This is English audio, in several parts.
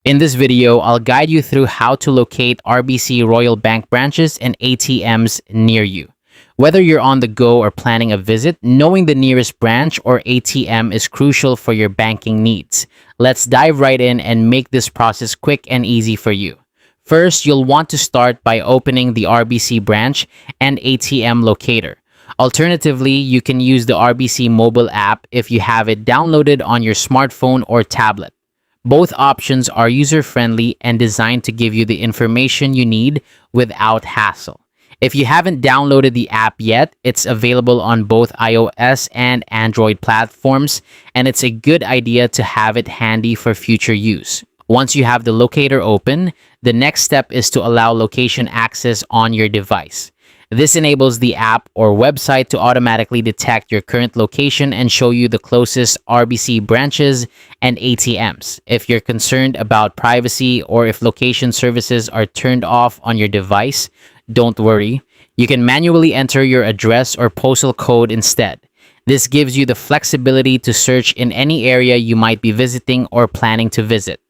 In this video, I'll guide you through how to locate RBC Royal Bank branches and ATMs near you. Whether you're on the go or planning a visit, knowing the nearest branch or ATM is crucial for your banking needs. Let's dive right in and make this process quick and easy for you. First, you'll want to start by opening the RBC branch and ATM locator. Alternatively, you can use the RBC mobile app if you have it downloaded on your smartphone or tablet. Both options are user-friendly and designed to give you the information you need without hassle. If you haven't downloaded the app yet, it's available on both iOS and Android platforms, and it's a good idea to have it handy for future use. Once you have the locator open, the next step is to allow location access on your device. This enables the app or website to automatically detect your current location and show you the closest RBC branches and ATMs. If you're concerned about privacy or if location services are turned off on your device, don't worry. You can manually enter your address or postal code instead. This gives you the flexibility to search in any area you might be visiting or planning to visit.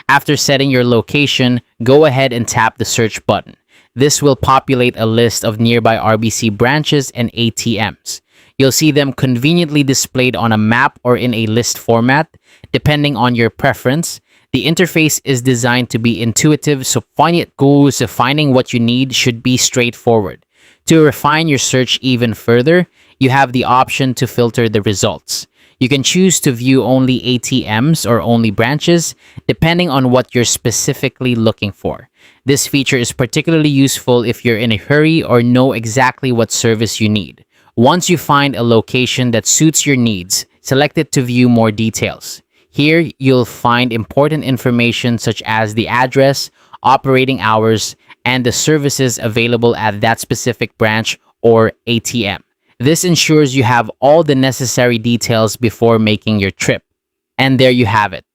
After setting your location, go ahead and tap the search button. This will populate a list of nearby RBC branches and ATMs. You'll see them conveniently displayed on a map or in a list format, depending on your preference. The interface is designed to be intuitive, so finding what you need should be straightforward. To refine your search even further, you have the option to filter the results. You can choose to view only ATMs or only branches, depending on what you're specifically looking for. This feature is particularly useful if you're in a hurry or know exactly what service you need. Once you find a location that suits your needs, select it to view more details. Here, you'll find important information such as the address, operating hours, and the services available at that specific branch or ATM. This ensures you have all the necessary details before making your trip. And there you have it.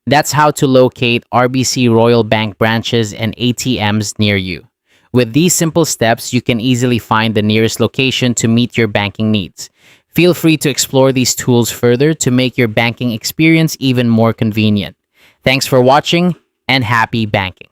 That's how to locate RBC Royal Bank branches and ATMs near you. With these simple steps, you can easily find the nearest location to meet your banking needs. Feel free to explore these tools further to make your banking experience even more convenient. Thanks for watching and happy banking.